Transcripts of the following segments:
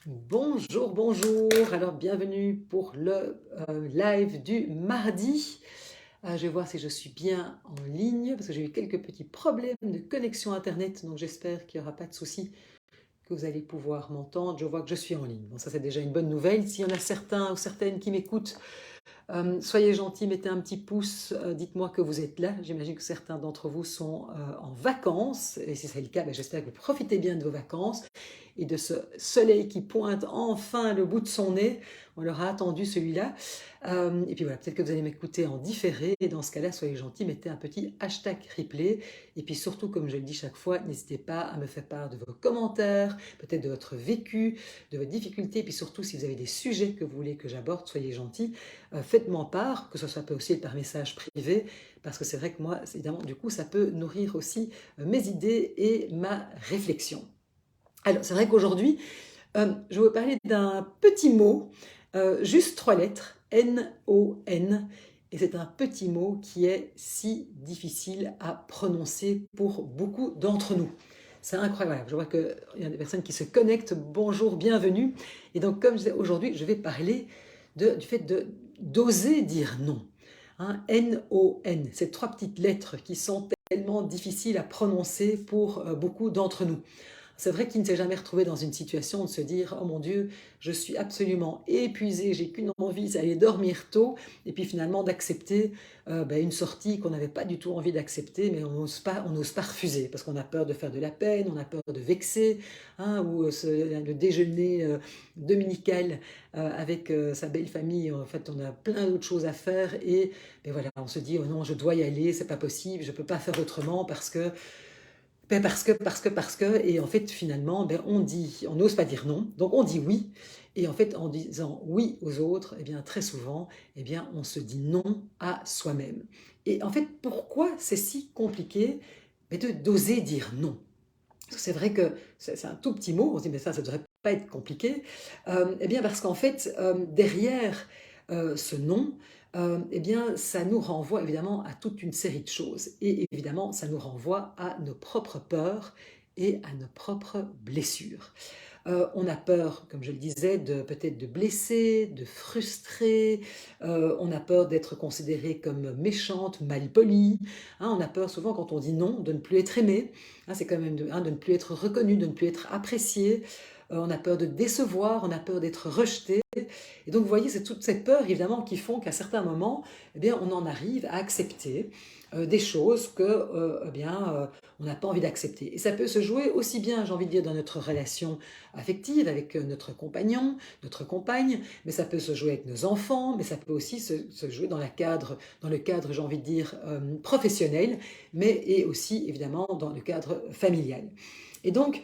Bonjour, bonjour. Alors, bienvenue pour le live du mardi. Je vais voir si je suis bien en ligne parce que j'ai eu quelques petits problèmes de connexion Internet. Donc, j'espère qu'il n'y aura pas de souci, que vous allez pouvoir m'entendre. Je vois que je suis en ligne. Bon, ça, c'est déjà une bonne nouvelle. S'il y en a certains ou certaines qui m'écoutent, soyez gentils, mettez un petit pouce, dites-moi que vous êtes là. J'imagine que certains d'entre vous sont en vacances. Et si c'est le cas, ben, j'espère que vous profitez bien de vos vacances et de ce soleil qui pointe enfin le bout de son nez. On leur a attendu celui-là. Et puis voilà, peut-être que vous allez m'écouter en différé. Et dans ce cas-là, soyez gentils, mettez un petit hashtag replay. Et puis surtout, comme je le dis chaque fois, n'hésitez pas à me faire part de vos commentaires, peut-être de votre vécu, de vos difficultés. Et puis surtout, si vous avez des sujets que vous voulez que j'aborde, soyez gentils. Faites-moi part, que ce soit peut aussi par message privé, parce que c'est vrai que moi, évidemment, du coup, ça peut nourrir aussi mes idées et ma réflexion. Alors, c'est vrai qu'aujourd'hui, je vais vous parler d'un petit mot, juste trois lettres, N-O-N, et c'est un petit mot qui est si difficile à prononcer pour beaucoup d'entre nous. C'est incroyable. Je vois qu'il y a des personnes qui se connectent. Bonjour, bienvenue. Et donc, comme je disais, aujourd'hui, je vais parler du fait d'oser dire non. Hein, N-O-N, ces trois petites lettres qui sont tellement difficiles à prononcer pour beaucoup d'entre nous. C'est vrai qu'il ne s'est jamais retrouvé dans une situation de se dire « Oh mon Dieu, je suis absolument épuisé, j'ai qu'une envie, c'est aller dormir tôt » et puis finalement d'accepter une sortie qu'on n'avait pas du tout envie d'accepter, mais on n'ose pas refuser parce qu'on a peur de faire de la peine, on a peur de vexer, hein, ou le déjeuner dominical avec sa belle famille, en fait on a plein d'autres choses à faire et voilà, on se dit « Oh non, je dois y aller, c'est pas possible, je peux pas faire autrement parce que… » parce que, et en fait, finalement, on n'ose pas dire non, donc on dit oui, et en fait, en disant oui aux autres, très souvent, on se dit non à soi-même. Et en fait, pourquoi c'est si compliqué d'oser dire non? Parce que c'est vrai que c'est un tout petit mot, on se dit, mais ça ne devrait pas être compliqué. Parce qu'en fait, derrière ce nom, ça nous renvoie évidemment à toute une série de choses. Et évidemment, ça nous renvoie à nos propres peurs et à nos propres blessures. On a peur, comme je le disais, peut-être de blesser, de frustrer. On a peur d'être considéré comme méchante, malpolie. Hein, on a peur souvent quand on dit non de ne plus être aimé. Hein, c'est quand même de ne plus être reconnu, de ne plus être apprécié. On a peur de décevoir, on a peur d'être rejeté. Et donc, vous voyez, c'est toutes ces peurs, évidemment, qui font qu'à certains moments, on en arrive à accepter des choses que, on n'a pas envie d'accepter. Et ça peut se jouer aussi bien, j'ai envie de dire, dans notre relation affective avec notre compagnon, notre compagne, mais ça peut se jouer avec nos enfants, mais ça peut aussi se jouer dans le cadre, j'ai envie de dire, professionnel, mais et aussi, évidemment, dans le cadre familial. Et donc,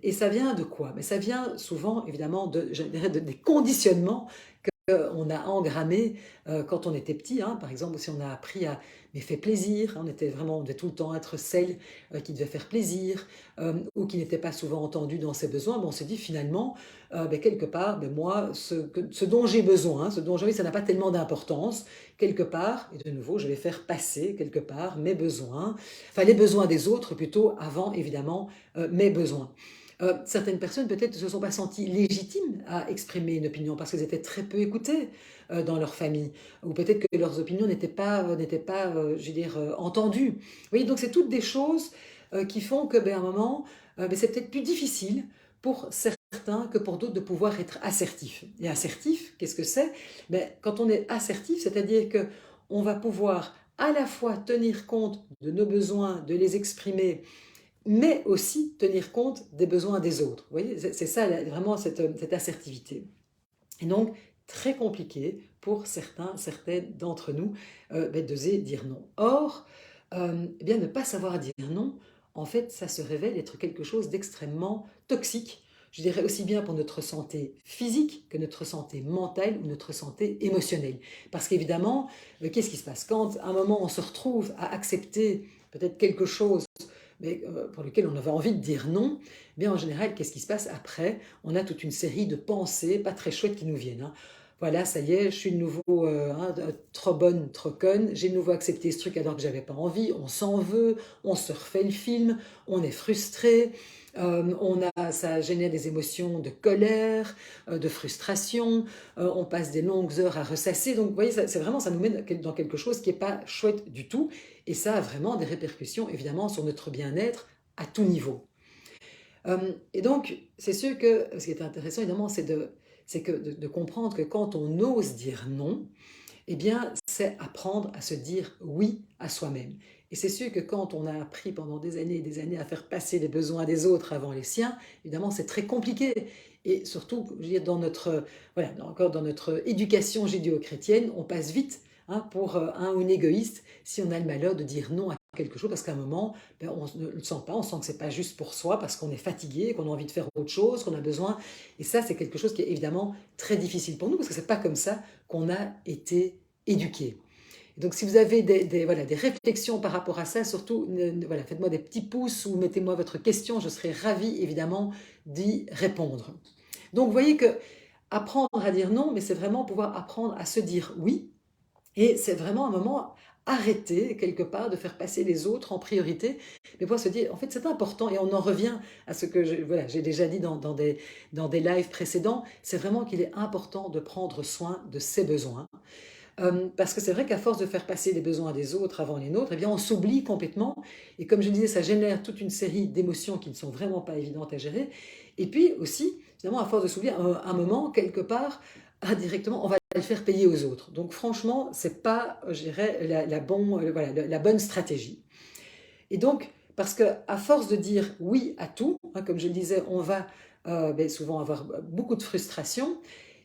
et ça vient de quoi? Mais ça vient souvent, évidemment, je dirais, des conditionnements qu'on a engrammés quand on était petit. Hein. Par exemple, si on a appris à mais fait plaisir, hein, on devait tout le temps être celle qui devait faire plaisir ou qui n'était pas souvent entendue dans ses besoins. On se dit finalement, quelque part, moi, ce dont j'ai besoin, ce dont j'ai envie, ça n'a pas tellement d'importance. Quelque part, et de nouveau, je vais faire passer quelque part mes besoins, enfin les besoins des autres plutôt, avant évidemment mes besoins. Certaines personnes peut-être ne se sont pas senties légitimes à exprimer une opinion parce qu'elles étaient très peu écoutées dans leur famille, ou peut-être que leurs opinions je veux dire, entendues. Vous voyez, donc c'est toutes des choses qui font que, à un moment, c'est peut-être plus difficile pour certains que pour d'autres de pouvoir être assertif. Et assertif, qu'est-ce que c'est? Quand on est assertif, c'est-à-dire que on va pouvoir à la fois tenir compte de nos besoins, de les exprimer, mais aussi tenir compte des besoins des autres. Vous voyez, c'est ça vraiment cette assertivité. Et donc, très compliqué pour certaines d'entre nous d'oser dire non. Or, ne pas savoir dire non, en fait, ça se révèle être quelque chose d'extrêmement toxique. Je dirais aussi bien pour notre santé physique que notre santé mentale ou notre santé émotionnelle. Parce qu'évidemment, qu'est-ce qui se passe? Quand à un moment on se retrouve à accepter peut-être quelque chose mais pour lequel on avait envie de dire non, en général, qu'est-ce qui se passe après? On a toute une série de pensées pas très chouettes qui nous viennent. Hein. Voilà, ça y est, je suis de nouveau trop bonne, trop conne, j'ai de nouveau accepté ce truc alors que j'avais pas envie, on s'en veut, on se refait le film, on est frustré, Ça génère des émotions de colère, de frustration, on passe des longues heures à ressasser. Donc, vous voyez, c'est vraiment, ça nous met dans quelque chose qui n'est pas chouette du tout. Et ça a vraiment des répercussions, évidemment, sur notre bien-être à tout niveau. Et donc, c'est sûr que ce qui est intéressant, évidemment, c'est de comprendre que quand on ose dire non, eh bien, c'est apprendre à se dire oui à soi-même. Et c'est sûr que quand on a appris pendant des années et des années à faire passer les besoins des autres avant les siens, évidemment, c'est très compliqué. Et surtout, je veux dire, voilà, encore dans notre éducation judéo-chrétienne, on passe vite, hein, pour un ou une égoïste si on a le malheur de dire non à quelque chose parce qu'à un moment, ben, on ne le sent pas, on sent que c'est pas juste pour soi parce qu'on est fatigué, qu'on a envie de faire autre chose, qu'on a besoin. Et ça, c'est quelque chose qui est évidemment très difficile pour nous parce que c'est pas comme ça qu'on a été éduqué. Donc, si vous avez voilà, des réflexions par rapport à ça, surtout, voilà, faites-moi des petits pouces ou mettez-moi votre question, je serai ravie évidemment d'y répondre. Donc, vous voyez que apprendre à dire non, mais c'est vraiment pouvoir apprendre à se dire oui, et c'est vraiment un moment arrêter quelque part de faire passer les autres en priorité, mais pouvoir se dire, en fait, c'est important, et on en revient à ce que voilà, j'ai déjà dit dans des lives précédents, c'est vraiment qu'il est important de prendre soin de ses besoins. Parce que c'est vrai qu'à force de faire passer les besoins des autres avant les nôtres, eh bien on s'oublie complètement. Et comme je disais, ça génère toute une série d'émotions qui ne sont vraiment pas évidentes à gérer. Et puis aussi, finalement, à force de s'oublier, un moment, quelque part, indirectement, on va le faire payer aux autres. Donc franchement, c'est pas, je dirais, voilà, la bonne stratégie. Et donc, parce qu'à force de dire oui à tout, hein, comme je le disais, on va souvent avoir beaucoup de frustration.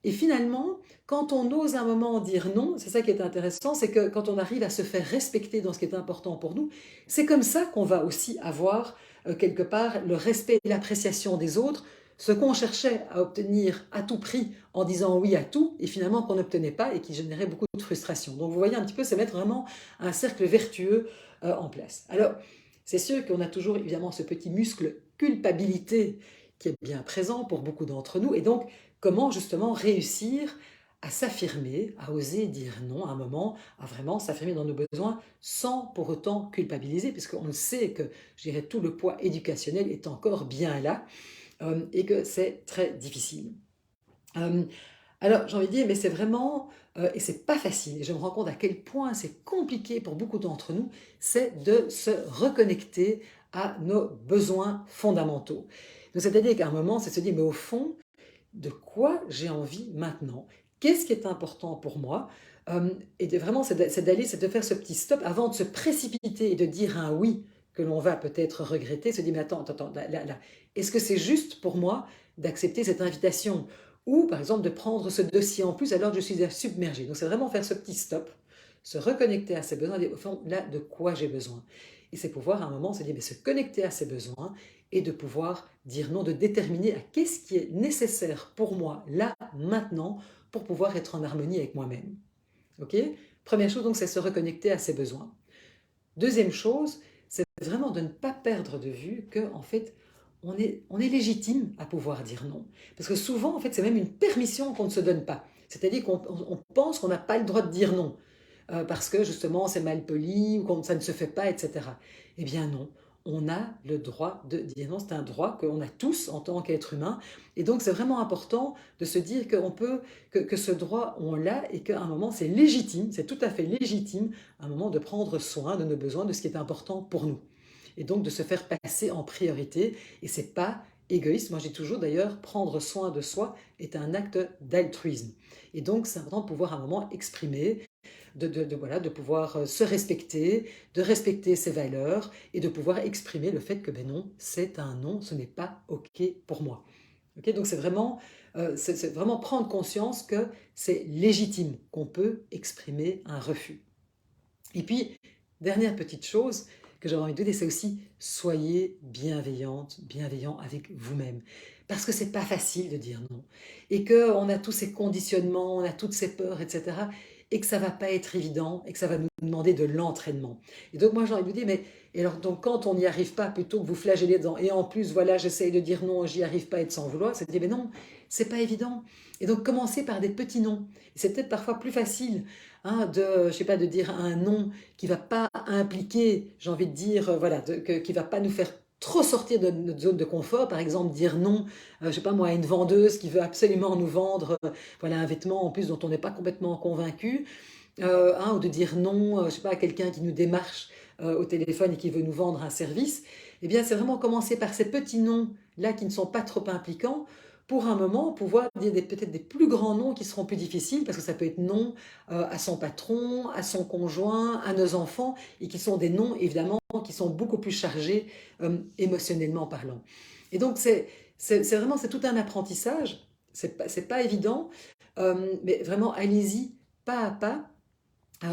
Et finalement, quand on ose à un moment dire non, c'est ça qui est intéressant, c'est que quand on arrive à se faire respecter dans ce qui est important pour nous, c'est comme ça qu'on va aussi avoir quelque part le respect et l'appréciation des autres, ce qu'on cherchait à obtenir à tout prix en disant oui à tout, et finalement qu'on n'obtenait pas et qui générait beaucoup de frustration. Donc vous voyez un petit peu, c'est mettre vraiment un cercle vertueux en place. Alors, c'est sûr qu'on a toujours évidemment ce petit muscle culpabilité qui est bien présent pour beaucoup d'entre nous, et donc comment justement réussir à s'affirmer, à oser dire non à un moment, à vraiment s'affirmer dans nos besoins sans pour autant culpabiliser, puisqu'on sait que, je dirais, tout le poids éducationnel est encore bien là et que c'est très difficile. Euh, alors j'ai envie de dire, mais c'est vraiment, et c'est pas facile, et je me rends compte à quel point c'est compliqué pour beaucoup d'entre nous, c'est de se reconnecter à nos besoins fondamentaux. Donc c'est-à-dire qu'à un moment, c'est de se dire, mais au fond, de quoi j'ai envie maintenant? Qu'est-ce qui est important pour moi? Et vraiment, c'est de faire ce petit stop avant de se précipiter et de dire un oui que l'on va peut-être regretter, se dire, mais attends, là, est-ce que c'est juste pour moi d'accepter cette invitation? Ou, par exemple, de prendre ce dossier en plus alors que je suis submergée. Donc, c'est vraiment faire ce petit stop, se reconnecter à ses besoins, au fond, là, de quoi j'ai besoin? Et c'est pouvoir, à un moment, se dire, mais se connecter à ses besoins, et de pouvoir dire non, de déterminer à qu'est-ce qui est nécessaire pour moi, là, maintenant, pour pouvoir être en harmonie avec moi-même. Ok? Première chose, donc, c'est se reconnecter à ses besoins. Deuxième chose, c'est vraiment de ne pas perdre de vue que, en fait, on est légitime à pouvoir dire non. Parce que souvent, en fait, c'est même une permission qu'on ne se donne pas. C'est-à-dire qu'on pense qu'on n'a pas le droit de dire non parce que justement c'est mal poli ou que ça ne se fait pas, etc. Eh bien non, on a le droit de dire non, c'est un droit qu'on a tous en tant qu'être humain. Et donc c'est vraiment important de se dire qu'on peut, que ce droit on l'a et qu'à un moment c'est légitime, c'est tout à fait légitime à un moment de prendre soin de nos besoins, de ce qui est important pour nous. Et donc de se faire passer en priorité. Et c'est pas égoïste. Moi, j'ai toujours d'ailleurs, prendre soin de soi est un acte d'altruisme. Et donc, c'est important de pouvoir à un moment exprimer voilà, de pouvoir se respecter, de respecter ses valeurs et de pouvoir exprimer le fait que ben non, c'est un non, ce n'est pas OK pour moi. Okay, donc c'est vraiment prendre conscience que c'est légitime, qu'on peut exprimer un refus. Et puis, dernière petite chose que j'aurais envie de dire, c'est aussi soyez bienveillante, bienveillant avec vous-même. Parce que c'est pas facile de dire non. Et qu'on a tous ces conditionnements, on a toutes ces peurs, etc. Et que ça va pas être évident et que ça va nous demander de l'entraînement. Et donc, moi, j'ai envie de vous dire, mais et alors, donc, quand on n'y arrive pas, plutôt que vous flageller dedans, et en plus, voilà, j'essaye de dire non, j'y arrive pas et de s'en vouloir, c'est de dire, mais non, c'est pas évident. Et donc, commencez par des petits noms. C'est peut-être parfois plus facile hein, je sais pas, de dire un non qui va pas impliquer, j'ai envie de dire, voilà, qui va pas nous faire trop sortir de notre zone de confort, par exemple dire non, je sais pas moi, à une vendeuse qui veut absolument nous vendre voilà, un vêtement en plus dont on n'est pas complètement convaincu, hein, ou de dire non, je sais pas, à quelqu'un qui nous démarche au téléphone et qui veut nous vendre un service, eh bien c'est vraiment commencer par ces petits noms là qui ne sont pas trop impliquants pour un moment pouvoir dire peut-être des plus grands noms qui seront plus difficiles parce que ça peut être non à son patron, à son conjoint, à nos enfants et qui sont des noms évidemment qui sont beaucoup plus chargés émotionnellement parlant. Et donc c'est tout un apprentissage, c'est pas évident, mais vraiment allez-y pas à pas.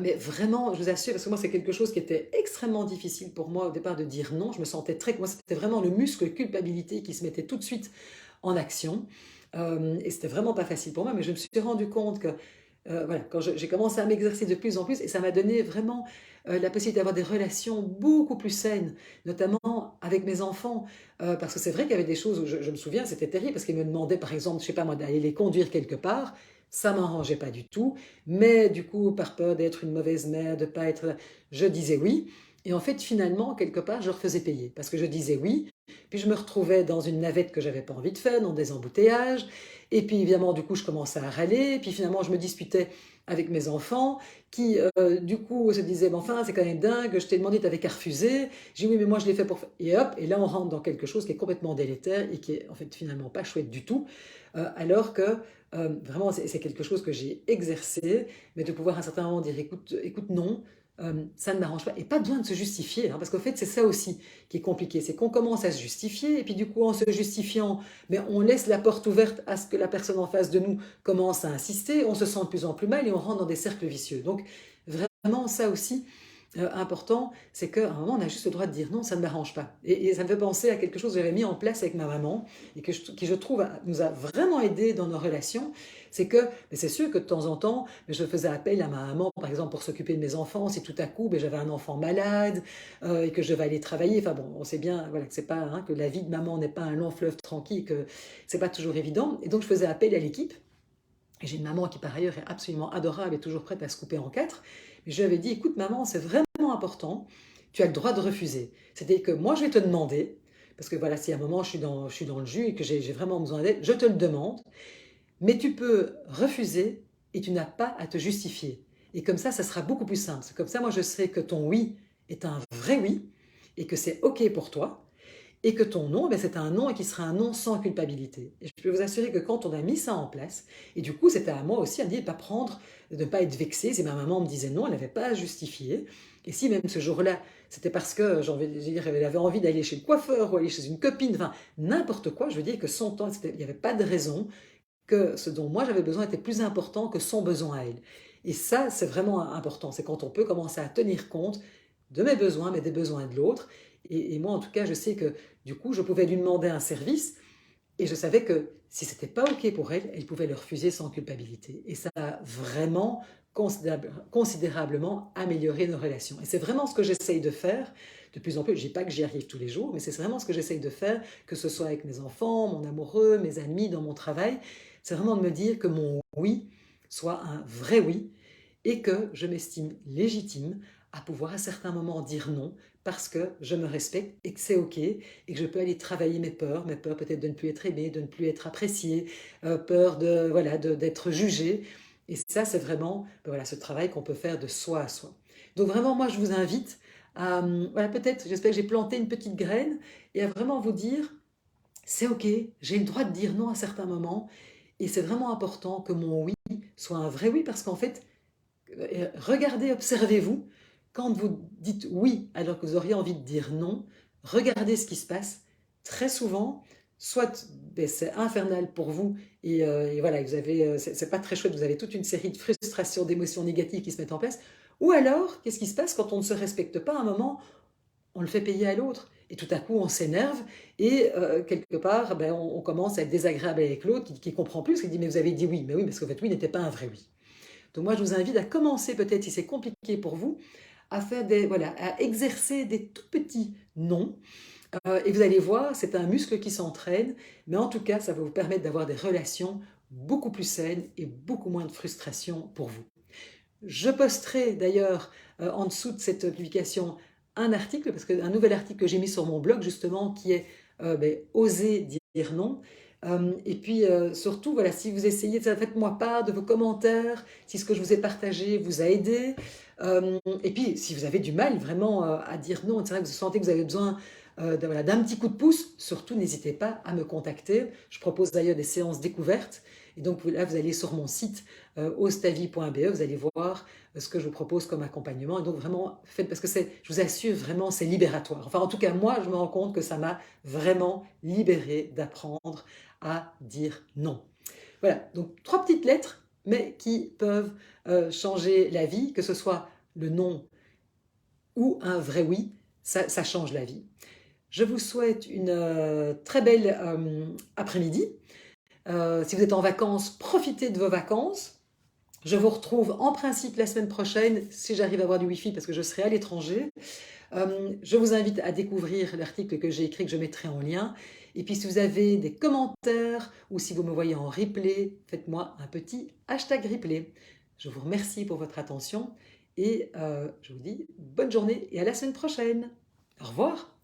Mais vraiment, je vous assure, parce que moi, c'est quelque chose qui était extrêmement difficile pour moi au départ de dire non. Je me sentais moi, c'était vraiment le muscle culpabilité qui se mettait tout de suite en action. Et c'était vraiment pas facile pour moi, mais je me suis rendu compte que, voilà, quand j'ai commencé à m'exercer de plus en plus, et ça m'a donné vraiment la possibilité d'avoir des relations beaucoup plus saines, notamment avec mes enfants. Parce que c'est vrai qu'il y avait des choses où je me souviens, c'était terrible, parce qu'ils me demandaient, par exemple, je sais pas moi, d'aller les conduire quelque part. Ça m'arrangeait pas du tout, mais du coup, par peur d'être une mauvaise mère, de pas être, je disais oui. Et en fait, finalement, quelque part, je leur faisais payer parce que je disais oui. Puis je me retrouvais dans une navette que j'avais pas envie de faire, dans des embouteillages. Et puis évidemment, du coup, je commençais à râler. Et puis finalement, je me disputais avec mes enfants qui, du coup, se disaient, mais enfin, c'est quand même dingue, je t'ai demandé, t'avais qu'à refuser. J'ai dit, oui, mais moi, je l'ai fait pour... Et hop, et là, on rentre dans quelque chose qui est complètement délétère et qui est en fait finalement pas chouette du tout. Alors que vraiment, c'est quelque chose que j'ai exercé, mais de pouvoir à un certain moment dire, écoute, écoute non, ça ne m'arrange pas. Et pas besoin de se justifier, hein, parce qu'en fait, c'est ça aussi qui est compliqué, c'est qu'on commence à se justifier, et puis du coup, en se justifiant, mais on laisse la porte ouverte à ce que la personne en face de nous commence à insister, on se sent de plus en plus mal et on rentre dans des cercles vicieux. Donc, vraiment, ça aussi, important, c'est qu'à un moment, on a juste le droit de dire non, ça ne m'arrange pas. Et ça me fait penser à quelque chose que j'avais mis en place avec ma maman et qui, je trouve, nous a vraiment aidé dans nos relations. C'est que, mais c'est sûr que de temps en temps, je faisais appel à ma maman, par exemple, pour s'occuper de mes enfants. Si tout à coup, j'avais un enfant malade et que je devais aller travailler, enfin bon, on sait bien voilà, que, c'est pas, hein, que la vie de maman n'est pas un long fleuve tranquille, que c'est pas toujours évident. Et donc, je faisais appel à l'équipe. Et j'ai une maman qui, par ailleurs, est absolument adorable et toujours prête à se couper en quatre. Mais je lui avais dit, écoute, maman, c'est vraiment important, tu as le droit de refuser. C'est-à-dire que moi, je vais te demander, parce que voilà, si à un moment, je suis dans le jus et que j'ai vraiment besoin d'aide, je te le demande, mais tu peux refuser et tu n'as pas à te justifier. Et comme ça sera beaucoup plus simple. C'est comme ça, moi, je sais que ton oui est un vrai oui et que c'est OK pour toi et que ton non, c'est un non et qui sera un non sans culpabilité. Et je peux vous assurer que quand on a mis ça en place, et du coup c'était à moi aussi à me dire de ne pas prendre, de ne pas être vexée, si ma maman me disait non, elle n'avait pas à justifier, et si même ce jour-là, c'était parce que elle avait envie d'aller chez le coiffeur ou aller chez une copine, enfin n'importe quoi, je veux dire que son temps, il n'y avait pas de raison que ce dont moi j'avais besoin était plus important que son besoin à elle. Et ça, c'est vraiment important, c'est quand on peut commencer à tenir compte de mes besoins, mais des besoins de l'autre. Et moi, en tout cas, je sais que du coup, je pouvais lui demander un service et je savais que si c'était pas OK pour elle, elle pouvait le refuser sans culpabilité. Et ça a vraiment considérablement amélioré nos relations. Et c'est vraiment ce que j'essaye de faire de plus en plus. Je ne dis pas que j'y arrive tous les jours, mais c'est vraiment ce que j'essaye de faire, que ce soit avec mes enfants, mon amoureux, mes amis, dans mon travail. C'est vraiment de me dire que mon oui soit un vrai oui et que je m'estime légitime à pouvoir à certains moments dire non parce que je me respecte et que c'est OK et que je peux aller travailler mes peurs peut-être de ne plus être aimé, de ne plus être apprécié, peur de voilà d'être jugé. Et ça, c'est vraiment voilà, ce travail qu'on peut faire de soi à soi. Donc vraiment, moi, je vous invite à, voilà, peut-être, j'espère que j'ai planté une petite graine et à vraiment vous dire, c'est OK, j'ai le droit de dire non à certains moments et c'est vraiment important que mon oui soit un vrai oui parce qu'en fait, regardez, observez-vous. Quand vous dites oui alors que vous auriez envie de dire non, regardez ce qui se passe. Très souvent, soit c'est infernal pour vous et voilà, vous avez, c'est pas très chouette, vous avez toute une série de frustrations, d'émotions négatives qui se mettent en place. Ou alors, qu'est-ce qui se passe quand on ne se respecte pas à un moment, on le fait payer à l'autre. Et tout à coup, on s'énerve et quelque part, on commence à être désagréable avec l'autre qui ne comprend plus, qui dit mais vous avez dit oui, mais oui, parce qu'en fait oui n'était pas un vrai oui. Donc moi, je vous invite à commencer, peut-être si c'est compliqué pour vous, à faire voilà, à exercer des tout petits non. Et vous allez voir, c'est un muscle qui s'entraîne, mais en tout cas, ça va vous permettre d'avoir des relations beaucoup plus saines et beaucoup moins de frustration pour vous. Je posterai d'ailleurs en dessous de cette publication un article, parce qu'un nouvel article que j'ai mis sur mon blog justement, qui est oser dire non. Et puis surtout, voilà, si vous essayez, faites-moi part de vos commentaires, si ce que je vous ai partagé vous a aidé. Et puis, si vous avez du mal vraiment à dire non, c'est vrai que vous sentez que vous avez besoin voilà, d'un petit coup de pouce, surtout n'hésitez pas à me contacter. Je propose d'ailleurs des séances découvertes. Et donc là, vous allez sur mon site ostavi.be, vous allez voir ce que je vous propose comme accompagnement. Et donc vraiment, faites, parce que je vous assure, vraiment, c'est libératoire. Enfin, en tout cas, moi, je me rends compte que ça m'a vraiment libéré d'apprendre à dire non. Voilà, donc 3 petites lettres, mais qui peuvent changer la vie, que ce soit le non ou un vrai oui, ça change la vie. Je vous souhaite une très belle après-midi. Si vous êtes en vacances, profitez de vos vacances. Je vous retrouve en principe la semaine prochaine, si j'arrive à avoir du Wi-Fi, parce que je serai à l'étranger. Je vous invite à découvrir l'article que j'ai écrit, que je mettrai en lien. Et puis si vous avez des commentaires ou si vous me voyez en replay, faites-moi un petit hashtag replay. Je vous remercie pour votre attention et je vous dis bonne journée et à la semaine prochaine. Au revoir.